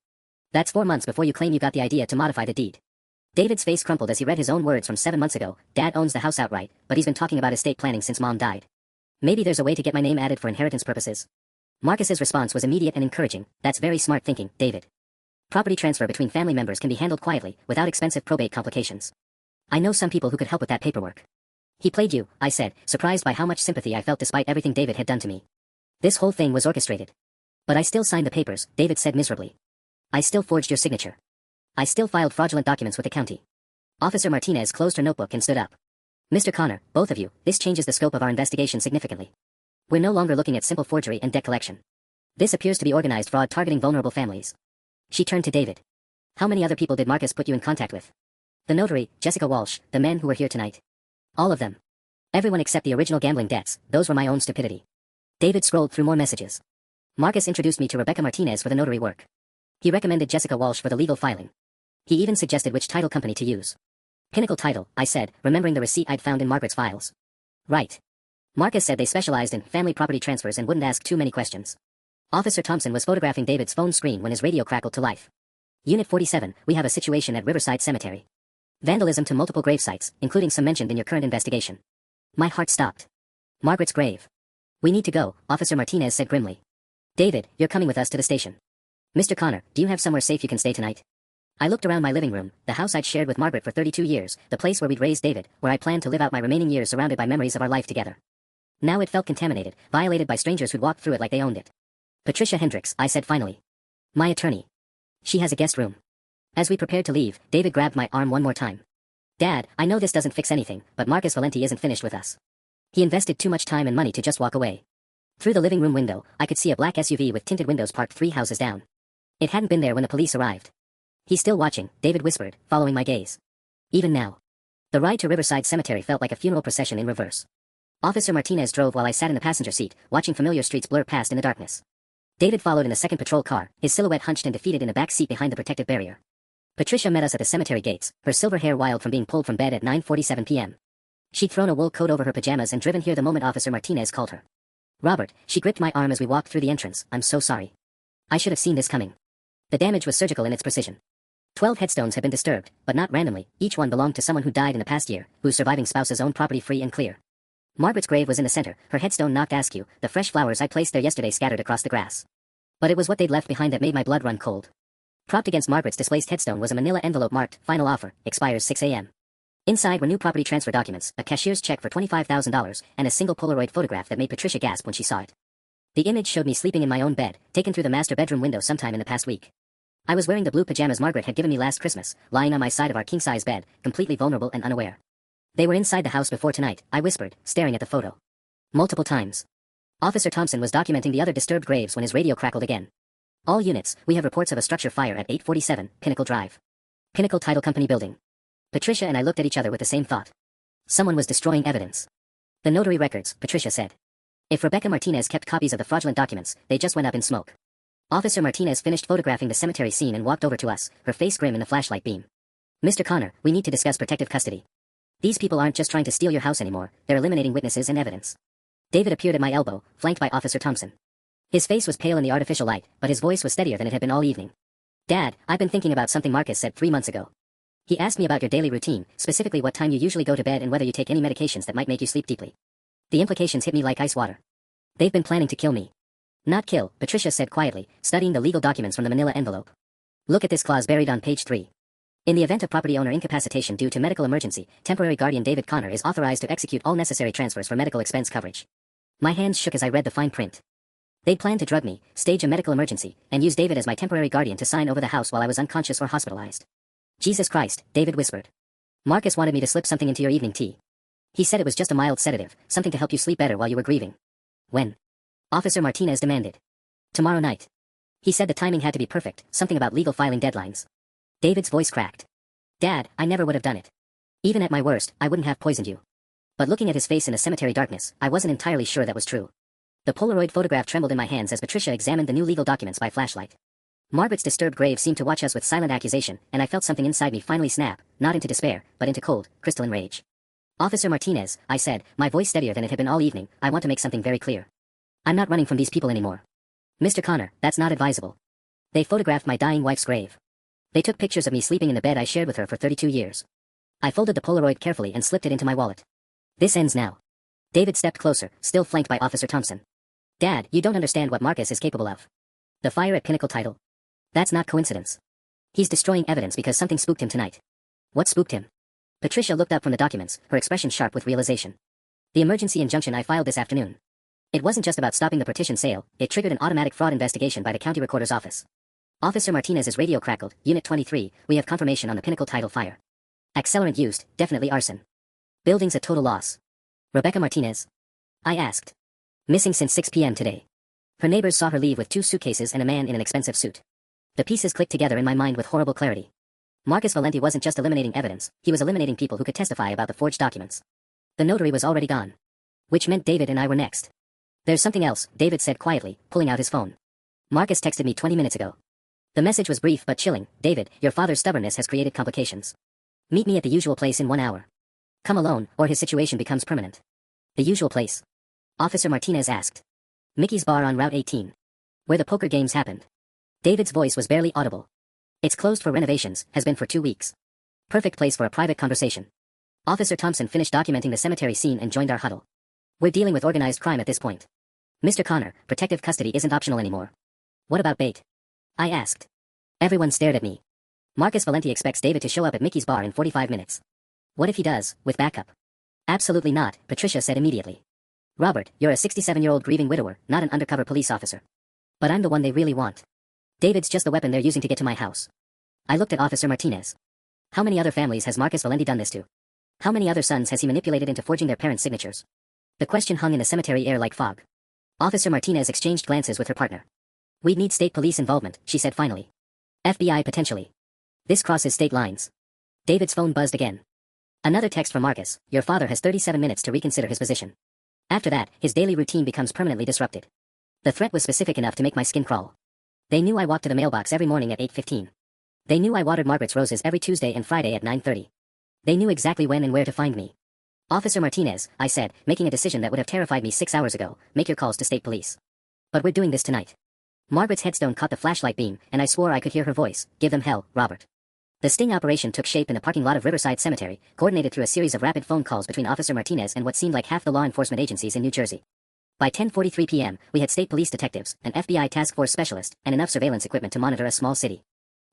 That's 4 months before you claim you got the idea to modify the deed. David's face crumpled as he read his own words from 7 months ago. Dad owns the house outright, but he's been talking about estate planning since Mom died. Maybe there's a way to get my name added for inheritance purposes. Marcus's response was immediate and encouraging. That's very smart thinking, David. Property transfer between family members can be handled quietly, without expensive probate complications. I know some people who could help with that paperwork. He played you, I said, surprised by how much sympathy I felt despite everything David had done to me. This whole thing was orchestrated. But I still signed the papers, David said miserably. I still forged your signature. I still filed fraudulent documents with the county. Officer Martinez closed her notebook and stood up. Mr. Connor, both of you, this changes the scope of our investigation significantly. We're no longer looking at simple forgery and debt collection. This appears to be organized fraud targeting vulnerable families. She turned to David. How many other people did Marcus put you in contact with? The notary, Jessica Walsh, the men who were here tonight. All of them. Everyone except the original gambling debts, those were my own stupidity. David scrolled through more messages. Marcus introduced me to Rebecca Martinez for the notary work. He recommended Jessica Walsh for the legal filing. He even suggested which title company to use. Pinnacle Title, I said, remembering the receipt I'd found in Margaret's files. Right. Marcus said they specialized in family property transfers and wouldn't ask too many questions. Officer Thompson was photographing David's phone screen when his radio crackled to life. Unit 47, we have a situation at Riverside Cemetery. Vandalism to multiple grave sites, including some mentioned in your current investigation. My heart stopped. Margaret's grave. We need to go, Officer Martinez said grimly. David, you're coming with us to the station. Mr. Connor, do you have somewhere safe you can stay tonight? I looked around my living room, the house I'd shared with Margaret for 32 years, the place where we'd raised David, where I planned to live out my remaining years surrounded by memories of our life together. Now it felt contaminated, violated by strangers who'd walked through it like they owned it. Patricia Hendricks, I said finally. My attorney. She has a guest room. As we prepared to leave, David grabbed my arm one more time. Dad, I know this doesn't fix anything, but Marcus Valenti isn't finished with us. He invested too much time and money to just walk away. Through the living room window, I could see a black SUV with tinted windows parked 3 houses down. It hadn't been there when the police arrived. He's still watching, David whispered, following my gaze. Even now. The ride to Riverside Cemetery felt like a funeral procession in reverse. Officer Martinez drove while I sat in the passenger seat, watching familiar streets blur past in the darkness. David followed in the second patrol car, his silhouette hunched and defeated in the back seat behind the protective barrier. Patricia met us at the cemetery gates, her silver hair wild from being pulled from bed at 9:47 p.m. She'd thrown a wool coat over her pajamas and driven here the moment Officer Martinez called her. Robert, she gripped my arm as we walked through the entrance. I'm so sorry. I should have seen this coming. The damage was surgical in its precision. 12 headstones had been disturbed, but not randomly. Each one belonged to someone who died in the past year, whose surviving spouses owned property free and clear. Margaret's grave was in the center, her headstone knocked askew, the fresh flowers I placed there yesterday scattered across the grass. But it was what they'd left behind that made my blood run cold. Propped against Margaret's displaced headstone was a manila envelope marked, Final Offer, expires 6 a.m. Inside were new property transfer documents, a cashier's check for $25,000, and a single Polaroid photograph that made Patricia gasp when she saw it. The image showed me sleeping in my own bed, taken through the master bedroom window sometime in the past week. I was wearing the blue pajamas Margaret had given me last Christmas, lying on my side of our king-size bed, completely vulnerable and unaware. They were inside the house before tonight, I whispered, staring at the photo. Multiple times. Officer Thompson was documenting the other disturbed graves when his radio crackled again. All units, we have reports of a structure fire at 847, Pinnacle Drive. Pinnacle Title Company building. Patricia and I looked at each other with the same thought. Someone was destroying evidence. The notary records, Patricia said. If Rebecca Martinez kept copies of the fraudulent documents, they just went up in smoke. Officer Martinez finished photographing the cemetery scene and walked over to us, her face grim in the flashlight beam. Mr. Connor, we need to discuss protective custody. These people aren't just trying to steal your house anymore, they're eliminating witnesses and evidence. David appeared at my elbow, flanked by Officer Thompson. His face was pale in the artificial light, but his voice was steadier than it had been all evening. Dad, I've been thinking about something Marcus said 3 months ago. He asked me about your daily routine, specifically what time you usually go to bed and whether you take any medications that might make you sleep deeply. The implications hit me like ice water. They've been planning to kill me. Not kill, Patricia said quietly, studying the legal documents from the manila envelope. Look at this clause buried on page 3. In the event of property owner incapacitation due to medical emergency, temporary guardian David Connor is authorized to execute all necessary transfers for medical expense coverage. My hands shook as I read the fine print. They'd planned to drug me, stage a medical emergency, and use David as my temporary guardian to sign over the house while I was unconscious or hospitalized. Jesus Christ, David whispered. Marcus wanted me to slip something into your evening tea. He said it was just a mild sedative, something to help you sleep better while you were grieving. When? Officer Martinez demanded. Tomorrow night. He said the timing had to be perfect, something about legal filing deadlines. David's voice cracked. Dad, I never would have done it. Even at my worst, I wouldn't have poisoned you. But looking at his face in the cemetery darkness, I wasn't entirely sure that was true. The Polaroid photograph trembled in my hands as Patricia examined the new legal documents by flashlight. Margaret's disturbed grave seemed to watch us with silent accusation, and I felt something inside me finally snap, not into despair, but into cold, crystalline rage. Officer Martinez, I said, my voice steadier than it had been all evening, I want to make something very clear. I'm not running from these people anymore. Mr. Connor, that's not advisable. They photographed my dying wife's grave. They took pictures of me sleeping in the bed I shared with her for 32 years. I folded the Polaroid carefully and slipped it into my wallet. This ends now. David stepped closer, still flanked by Officer Thompson. Dad, you don't understand what Marcus is capable of. The fire at Pinnacle Title? That's not coincidence. He's destroying evidence because something spooked him tonight. What spooked him? Patricia looked up from the documents, her expression sharp with realization. The emergency injunction I filed this afternoon. It wasn't just about stopping the partition sale, it triggered an automatic fraud investigation by the county recorder's office. Officer Martinez's radio crackled, Unit 23, we have confirmation on the Pinnacle Title fire. Accelerant used, definitely arson. Building's a total loss. Rebecca Martinez? I asked. Missing since 6 p.m. today. Her neighbors saw her leave with 2 suitcases and a man in an expensive suit. The pieces clicked together in my mind with horrible clarity. Marcus Valenti wasn't just eliminating evidence, he was eliminating people who could testify about the forged documents. The notary was already gone. Which meant David and I were next. There's something else, David said quietly, pulling out his phone. Marcus texted me 20 minutes ago. The message was brief but chilling. David, your father's stubbornness has created complications. Meet me at the usual place in 1 hour. Come alone, or his situation becomes permanent. The usual place? Officer Martinez asked. Mickey's Bar on Route 18. Where the poker games happened. David's voice was barely audible. It's closed for renovations, has been for 2 weeks. Perfect place for a private conversation. Officer Thompson finished documenting the cemetery scene and joined our huddle. We're dealing with organized crime at this point. Mr. Connor, protective custody isn't optional anymore. What about bait? I asked. Everyone stared at me. Marcus Valenti expects David to show up at Mickey's Bar in 45 minutes. What if he does, with backup? Absolutely not, Patricia said immediately. Robert, you're a 67-year-old grieving widower, not an undercover police officer. But I'm the one they really want. David's just the weapon they're using to get to my house. I looked at Officer Martinez. How many other families has Marcus Valenti done this to? How many other sons has he manipulated into forging their parents' signatures? The question hung in the cemetery air like fog. Officer Martinez exchanged glances with her partner. We'd need state police involvement, she said finally. FBI potentially. This crosses state lines. David's phone buzzed again. Another text from Marcus, your father has 37 minutes to reconsider his position. After that, his daily routine becomes permanently disrupted. The threat was specific enough to make my skin crawl. They knew I walked to the mailbox every morning at 8:15. They knew I watered Margaret's roses every Tuesday and Friday at 9:30. They knew exactly when and where to find me. Officer Martinez, I said, making a decision that would have terrified me 6 hours ago, make your calls to state police. But we're doing this tonight. Margaret's headstone caught the flashlight beam, and I swore I could hear her voice, give them hell, Robert. The sting operation took shape in the parking lot of Riverside Cemetery, coordinated through a series of rapid phone calls between Officer Martinez and what seemed like half the law enforcement agencies in New Jersey. By 10:43 p.m., we had state police detectives, an FBI task force specialist, and enough surveillance equipment to monitor a small city.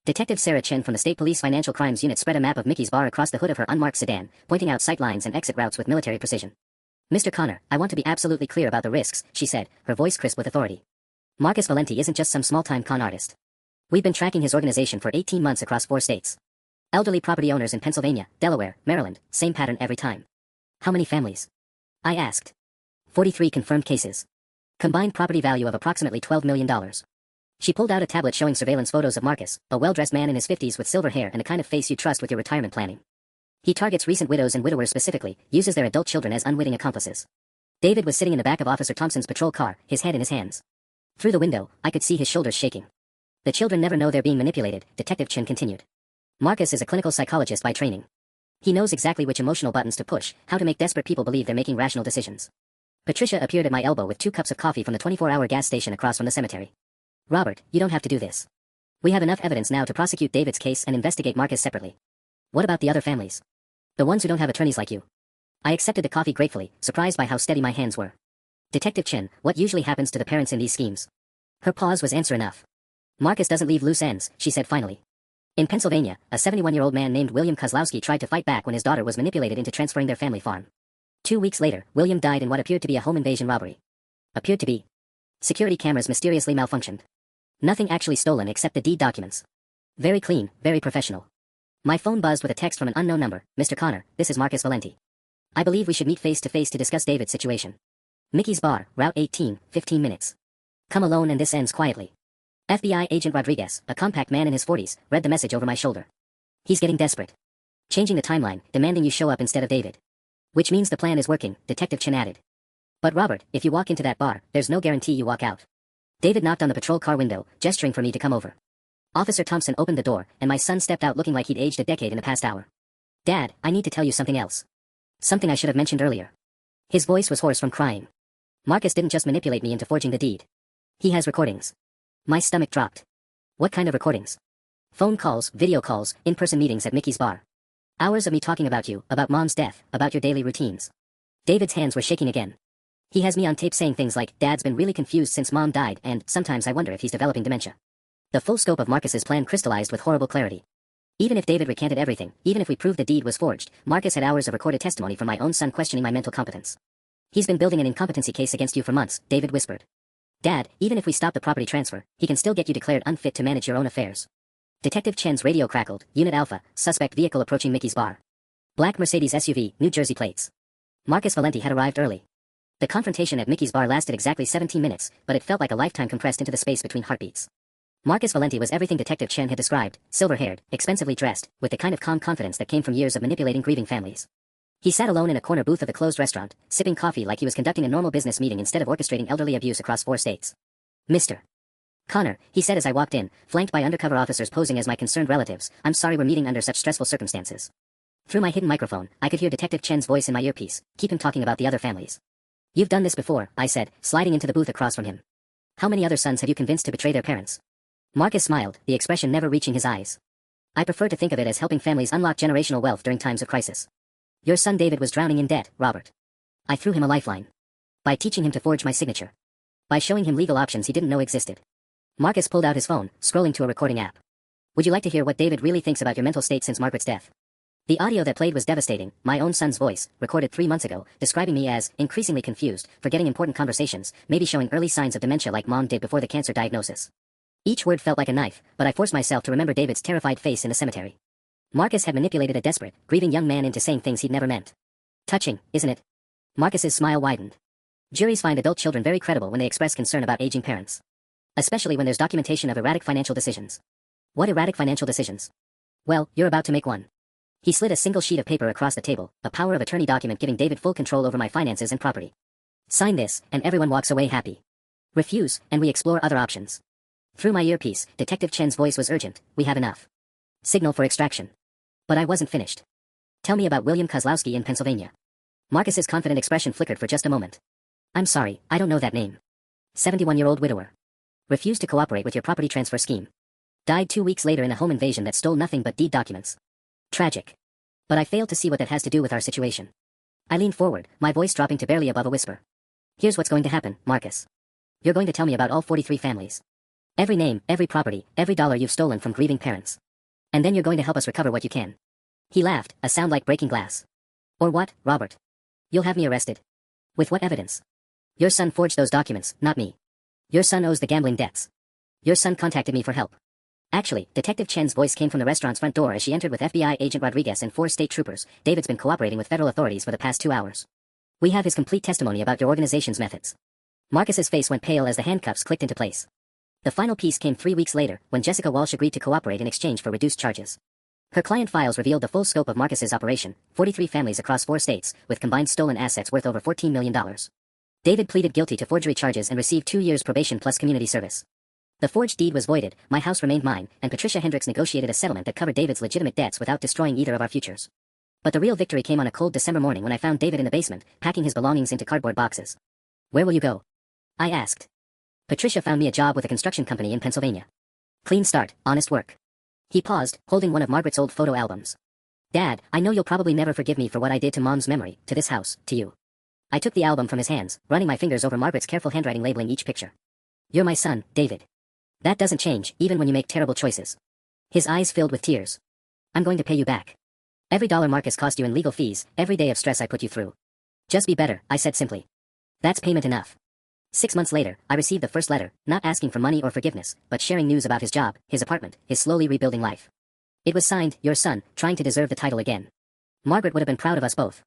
Detective Sarah Chen from the State Police Financial Crimes Unit spread a map of Mickey's Bar across the hood of her unmarked sedan, pointing out sight lines and exit routes with military precision. Mr. Connor, I want to be absolutely clear about the risks, she said, her voice crisp with authority. Marcus Valenti isn't just some small-time con artist. We've been tracking his organization for 18 months across 4 states. Elderly property owners in Pennsylvania, Delaware, Maryland, same pattern every time. How many families? I asked. 43 confirmed cases. Combined property value of approximately $12 million. She pulled out a tablet showing surveillance photos of Marcus, a well-dressed man in his 50s with silver hair and the kind of face you trust with your retirement planning. He targets recent widows and widowers specifically, uses their adult children as unwitting accomplices. David was sitting in the back of Officer Thompson's patrol car, his head in his hands. Through the window, I could see his shoulders shaking. The children never know they're being manipulated, Detective Chen continued. Marcus is a clinical psychologist by training. He knows exactly which emotional buttons to push, how to make desperate people believe they're making rational decisions. Patricia appeared at my elbow with 2 cups of coffee from the 24-hour gas station across from the cemetery. Robert, you don't have to do this. We have enough evidence now to prosecute David's case and investigate Marcus separately. What about the other families? The ones who don't have attorneys like you. I accepted the coffee gratefully, surprised by how steady my hands were. Detective Chen, what usually happens to the parents in these schemes? Her pause was answer enough. Marcus doesn't leave loose ends, she said finally. In Pennsylvania, a 71-year-old man named William Kozlowski tried to fight back when his daughter was manipulated into transferring their family farm. 2 weeks later, William died in what appeared to be a home invasion robbery. Appeared to be. Security cameras mysteriously malfunctioned. Nothing actually stolen except the deed documents. Very clean, very professional. My phone buzzed with a text from an unknown number. Mr. Connor, this is Marcus Valenti. I believe we should meet face to face to discuss David's situation. Mickey's Bar, Route 18, 15 minutes. Come alone and this ends quietly. FBI Agent Rodriguez, a compact man in his 40s, read the message over my shoulder. He's getting desperate. Changing the timeline, demanding you show up instead of David. Which means the plan is working, Detective Chen added. But Robert, if you walk into that bar, there's no guarantee you walk out. David knocked on the patrol car window, gesturing for me to come over. Officer Thompson opened the door, and my son stepped out looking like he'd aged a decade in the past hour. Dad, I need to tell you something else. Something I should have mentioned earlier. His voice was hoarse from crying. Marcus didn't just manipulate me into forging the deed. He has recordings. My stomach dropped. What kind of recordings? Phone calls, video calls, in-person meetings at Mickey's bar. Hours of me talking about you, about Mom's death, about your daily routines. David's hands were shaking again. He has me on tape saying things like, Dad's been really confused since Mom died, and sometimes I wonder if he's developing dementia. The full scope of Marcus's plan crystallized with horrible clarity. Even if David recanted everything, even if we proved the deed was forged, Marcus had hours of recorded testimony from my own son questioning my mental competence. He's been building an incompetency case against you for months, David whispered. Dad, even if we stop the property transfer, he can still get you declared unfit to manage your own affairs. Detective Chen's radio crackled. Unit Alpha, suspect vehicle approaching Mickey's bar. Black Mercedes SUV, New Jersey plates. Marcus Valenti had arrived early. The confrontation at Mickey's bar lasted exactly 17 minutes, but it felt like a lifetime compressed into the space between heartbeats. Marcus Valenti was everything Detective Chen had described, silver-haired, expensively dressed, with the kind of calm confidence that came from years of manipulating grieving families. He sat alone in a corner booth of the closed restaurant, sipping coffee like he was conducting a normal business meeting instead of orchestrating elderly abuse across 4 states. Mr. Connor, he said as I walked in, flanked by undercover officers posing as my concerned relatives, I'm sorry we're meeting under such stressful circumstances. Through my hidden microphone, I could hear Detective Chen's voice in my earpiece, keep him talking about the other families. You've done this before, I said, sliding into the booth across from him. How many other sons have you convinced to betray their parents? Marcus smiled, the expression never reaching his eyes. I prefer to think of it as helping families unlock generational wealth during times of crisis. Your son David was drowning in debt, Robert. I threw him a lifeline. By teaching him to forge my signature. By showing him legal options he didn't know existed. Marcus pulled out his phone, scrolling to a recording app. Would you like to hear what David really thinks about your mental state since Margaret's death? The audio that played was devastating, my own son's voice, recorded 3 months ago, describing me as increasingly confused, forgetting important conversations, maybe showing early signs of dementia like Mom did before the cancer diagnosis. Each word felt like a knife, but I forced myself to remember David's terrified face in the cemetery. Marcus had manipulated a desperate, grieving young man into saying things he'd never meant. Touching, isn't it? Marcus's smile widened. Juries find adult children very credible when they express concern about aging parents. Especially when there's documentation of erratic financial decisions. What erratic financial decisions? Well, you're about to make one. He slid a single sheet of paper across the table, a power of attorney document giving David full control over my finances and property. Sign this, and everyone walks away happy. Refuse, and we explore other options. Through my earpiece, Detective Chen's voice was urgent, we have enough. Signal for extraction. But I wasn't finished. Tell me about William Kozlowski in Pennsylvania. Marcus's confident expression flickered for just a moment. I'm sorry, I don't know that name. 71-year-old widower. Refused to cooperate with your property transfer scheme. Died 2 weeks later in a home invasion that stole nothing but deed documents. Tragic. But I failed to see what that has to do with our situation. I leaned forward, my voice dropping to barely above a whisper. Here's what's going to happen, Marcus. You're going to tell me about all 43 families. Every name, every property, every dollar you've stolen from grieving parents. And then you're going to help us recover what you can. He laughed, a sound like breaking glass. Or what, Robert? You'll have me arrested. With what evidence? Your son forged those documents, not me. Your son owes the gambling debts. Your son contacted me for help. Actually, Detective Chen's voice came from the restaurant's front door as she entered with FBI Agent Rodriguez and 4 state troopers. David's been cooperating with federal authorities for the past 2 hours. We have his complete testimony about your organization's methods. Marcus's face went pale as the handcuffs clicked into place. The final piece came 3 weeks later, when Jessica Walsh agreed to cooperate in exchange for reduced charges. Her client files revealed the full scope of Marcus's operation, 43 families across 4 states, with combined stolen assets worth over $14 million. David pleaded guilty to forgery charges and received 2 years probation plus community service. The forged deed was voided, my house remained mine, and Patricia Hendricks negotiated a settlement that covered David's legitimate debts without destroying either of our futures. But the real victory came on a cold December morning when I found David in the basement, packing his belongings into cardboard boxes. Where will you go? I asked. Patricia found me a job with a construction company in Pennsylvania. Clean start, honest work. He paused, holding one of Margaret's old photo albums. Dad, I know you'll probably never forgive me for what I did to Mom's memory, to this house, to you. I took the album from his hands, running my fingers over Margaret's careful handwriting labeling each picture. You're my son, David. That doesn't change, even when you make terrible choices. His eyes filled with tears. I'm going to pay you back. Every dollar Marcus cost you in legal fees, every day of stress I put you through. Just be better, I said simply. That's payment enough. 6 months later, I received the first letter, not asking for money or forgiveness, but sharing news about his job, his apartment, his slowly rebuilding life. It was signed, your son, trying to deserve the title again. Margaret would have been proud of us both.